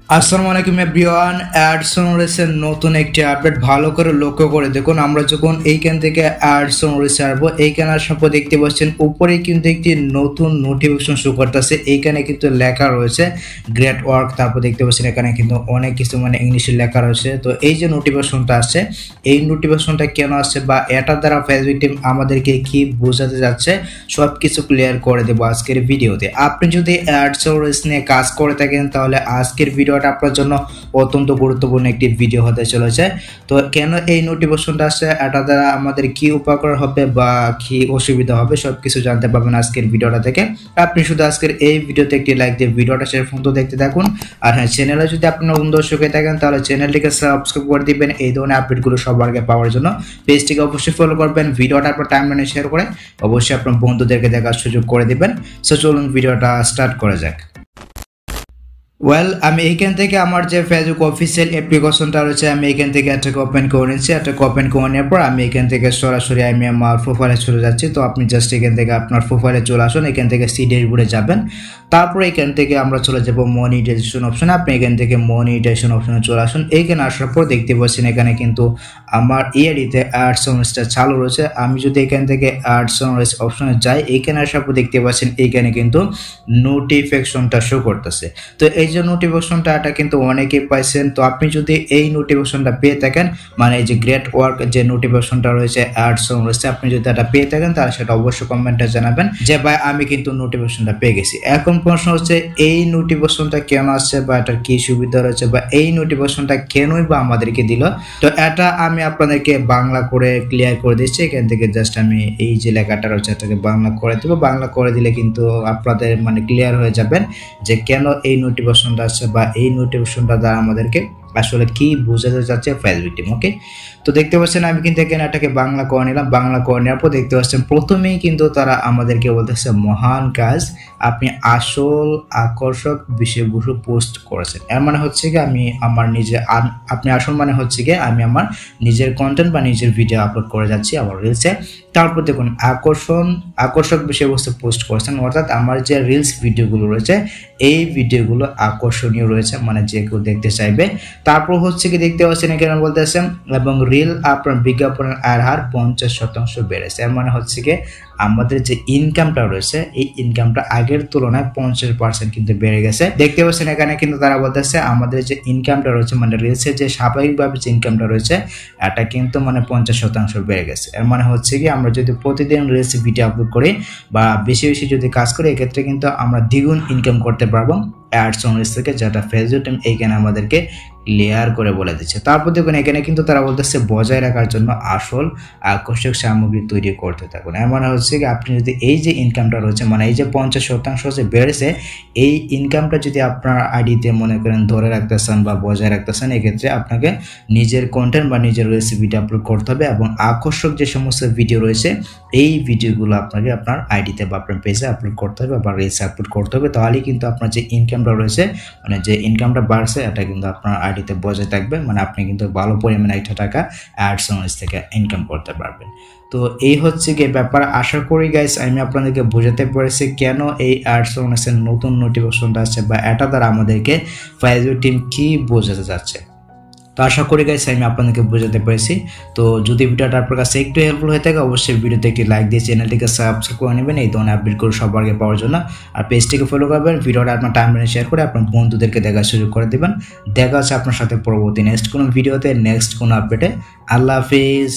আসসালামু আলাইকুম এভরিওয়ান, অ্যাডসনরিসের নতুন একটি আপডেট ভালো করে লক্ষ্য করে দেখুন। আমরা যখন এইখান থেকে অ্যাডসনরিসে আসবো, এইখানে আসার পর দেখতে পাচ্ছেন উপরে কিন্তু একটি নতুন নোটিফিকেশন শো করতেছে। এইখানে কিন্তু লেখা রয়েছে গ্রেট ওয়ার্ক। তারপর দেখতে পাচ্ছেন এখানে কিন্তু অনেক কিছু ইংলিশে লেখা রয়েছে। তো এই যে নোটিফিকেশনটা আসছে, এই নোটিফিকেশনটা কেন আসছে বা এটার দ্বারা ফেসবুক টিম আমাদেরকে কি বোঝাতে যাচ্ছে সব কিছু ক্লিয়ার করে দেবো আজকের ভিডিওতে। আপনি যদি অ্যাডসনরিস নিয়ে কাজ করে থাকেন তাহলে আজকের ভিডিওটা আপনার জন্য অত্যন্ত গুরুত্বপূর্ণ একটি ভিডিও হতে চলেছে। তো কেন এই নোটিফিকেশনটা আসছে, এটা দ্বারা আমাদের কি উপকার হবে বা কি অসুবিধা হবে সবকিছু জানতে পারবেন আজকের ভিডিওটা থেকে। আপনি শুধু আজকের এই ভিডিওতে একটি লাইক দিয়ে ভিডিওটা শেষ পর্যন্ত দেখতে থাকুন। আর হ্যাঁ, চ্যানেলে যদি আপনার নতুন দর্শক হয়ে থাকেন তাহলে চ্যানেলটিকে সাবস্ক্রাইব করে দিবেন এই ধরনের আপডেটগুলো সবার আগে পাওয়ার জন্য। পেজটিকে অবশ্যই ফলো করবেন, ভিডিওটা আপনার টাইমলাইনে শেয়ার করে অবশ্যই আপনার বন্ধুদেরকে দেখার সুযোগ করে দিবেন। সো চলুন ভিডিওটা স্টার্ট করা যাক। ওয়েল, আমি এইখান থেকে আমার যে ফেসবুক অফিসিয়াল অ্যাপ্লিকেশনটা রয়েছে আমি এখান থেকে এটাকে ওপেন করে নিচ্ছি। এটাকে ওপেন করে নেওয়ার পর আমি এখান থেকে সরাসরি আমি আমার প্রোফাইলে চলে যাচ্ছি। তো আপনি জাস্ট এখান থেকে আপনার প্রোফাইলে চলে আসুন, এখান থেকে সি ড্যাশবোর্ডে যাবেন। তারপরে এখান থেকে আমরা চলে যাব মনিটাইজেশন অপশনে। আপনি এখান থেকে মনিটাইজেশন অপশনে চলে আসুন। এইখানে আসার পর দেখতে পাচ্ছেন এখানে কিন্তু আমার ইয়ারিতে অ্যাডসনরিসটা চালু রয়েছে। আমি যদি এখান থেকে অ্যাডসনরিস অপশনে যাই, এইখানে আসার পর দেখতে পাচ্ছেন এইখানে কিন্তু নোটিফিকেশনটা শো করতেছে। তো এই যে নোটিফিকেশনটা এটা কিন্তু অনেকেই পাইছেন। তো আপনি যদি এই নোটিফিকেশনটা পেয়ে থাকেন, এই যে গ্রেট ওয়ার্ক যে নোটিফিকেশনটা রয়েছে অ্যাডসনরিসে, আপনি যদি এটা পেয়ে থাকেন তাহলে সেটা অবশ্যই কমেন্টে জানাবেন যে ভাই আমি কিন্তু নোটিফিকেশনটা পেয়ে গেছি। এখন প্রশ্ন হচ্ছে এই নোটিফিকেশনটা কেন আসছে বা এটার কি সুবিধা রয়েছে বা এই নোটিফিকেশনটা কেনই বা আমাদেরকে দিল। তো এটা আমি আপনাদেরকে বাংলা করে ক্লিয়ার করে দিচ্ছি। এখান থেকে জাস্ট আমি এই যে লেখাটা রয়েছে এটাকে বাংলা করে দেবো। বাংলা করে দিলে কিন্তু আপনাদের ক্লিয়ার হয়ে যাবেন যে কেন এই নোটিফিকেশনটা আসছে বা এই নোটিফিকেশনটা দ্বারা আমাদেরকে আসলে কি বোঝাতে যাচ্ছে ফেসবুক টিম। ওকে, তো দেখতে পাচ্ছেন আমি কিন্তু এখানে এটাকে বাংলা করে নিলাম। বাংলা করে নেওয়ার পর দেখতে পাচ্ছেন প্রথমেই কিন্তু তারা আমাদেরকে বলতেছে মহান কাজ, আপনি আসল আকর্ষক বিষয়বস্তু পোস্ট করেছেন। এর হচ্ছে কি আমি আমার নিজে, আপনি আসল হচ্ছে কি আমি আমার নিজের কন্টেন্ট বা নিজের ভিডিও আপলোড করে যাচ্ছি আমার রিলসে। তারপর দেখুন আকর্ষক বিষয়বস্তু পোস্ট করেছেন, অর্থাৎ আমার যে রিলস ভিডিওগুলো রয়েছে এই ভিডিওগুলো আকর্ষণীয় রয়েছে, যে কেউ দেখতে চাইবে। তারপর হচ্ছে কি দেখতে পাচ্ছেন এখানে বলতেছেন এবং রিল আপনার বিজ্ঞাপনের আয়ের হার 50% বেড়েছে। এর হচ্ছে কি আমাদের যে ইনকামটা রয়েছে এই ইনকামটা আগের তুলনায় 50% কিন্তু বেড়ে গেছে। দেখতে পাচ্ছেন এখানে কিন্তু তারা বলতেছে আমাদের যে ইনকামটা রয়েছে রিলসের যে স্বাভাবিকভাবে যে ইনকামটা রয়েছে এটা কিন্তু 50% বেড়ে গেছে। এর হচ্ছে কি আমরা যদি প্রতিদিন রিলস ভিডিও আপলোড করি বা বেশি বেশি যদি কাজ করি এক্ষেত্রে কিন্তু আমরা দ্বিগুণ ইনকাম করতে পারবো অ্যাডসনরিস থেকে, যেটা ফেসবুক টিম এইখানে আমাদেরকে ক্লিয়ার করে বলে দিচ্ছে। তারপর দেখুন এখানে কিন্তু তারা বলতেছে বজায় রাখার জন্য আসল আকর্ষক সামগ্রী তৈরি করতে থাকুন। এর হচ্ছে কি আপনি যদি এই যে ইনকামটা রয়েছে এই যে 50% যে বেড়েছে এই ইনকামটা যদি আপনার আইডিতে মনে করেন ধরে রাখতেছেন বা বজায় রাখতেছেন, এক্ষেত্রে আপনাকে নিজের কন্টেন্ট বা নিজের রেসিপিটা আপলোড করতে হবে এবং আকর্ষক যে সমস্ত ভিডিও রয়েছে এই ভিডিওগুলো আপনাকে আপনার আইডিতে বা আপনার পেজে আপলোড করতে হবে বা রিলসে আপলোড করতে হবে। তাহলেই কিন্তু আপনার যে ইনকামটা রয়েছে যে ইনকামটা বাড়ছে এটা কিন্তু আপনার আইডিতে বজায় থাকবে, আপনি কিন্তু ভালো পরিমাণে একটা টাকা অ্যাডসনরিস থেকে ইনকাম করতে পারবেন। তো এই হচ্ছে গিয়ে ব্যাপার। আশা করি গাইস আমি আপনাদেরকে বোঝাতে পেরেছি কেন এই অ্যাডসনরিসের নতুন নোটিফিকেশনটা আসছে বা এটা দ্বারা আমাদেরকে ফেসবুক টিম কি বোঝাতে যাচ্ছে। তো আশা করি গাইস আমি আপনাদেরকে বোঝাতে পেরেছি। তো যদি ভিডিওটা আপনার কাছে একটু হেল্পফুল হয়ে থাকে অবশ্যই ভিডিওতে একটি লাইক দিয়ে চ্যানেলটিকে সাবস্ক্রাইব করে নেবেন এই ধরনের আপডেটগুলো সবার আগে পাওয়ার জন্য। আর পেজটিকে ফলো করবেন, ভিডিওটা আপনার টাইমলাইনে শেয়ার করে আপনার বন্ধুদেরকে দেখার সুযোগ করে দেবেন। দেখা হচ্ছে আপনার সাথে পরবর্তী নেক্সট কোনো ভিডিওতে, নেক্সট কোনো আপডেটে। আল্লাহ হাফিজ।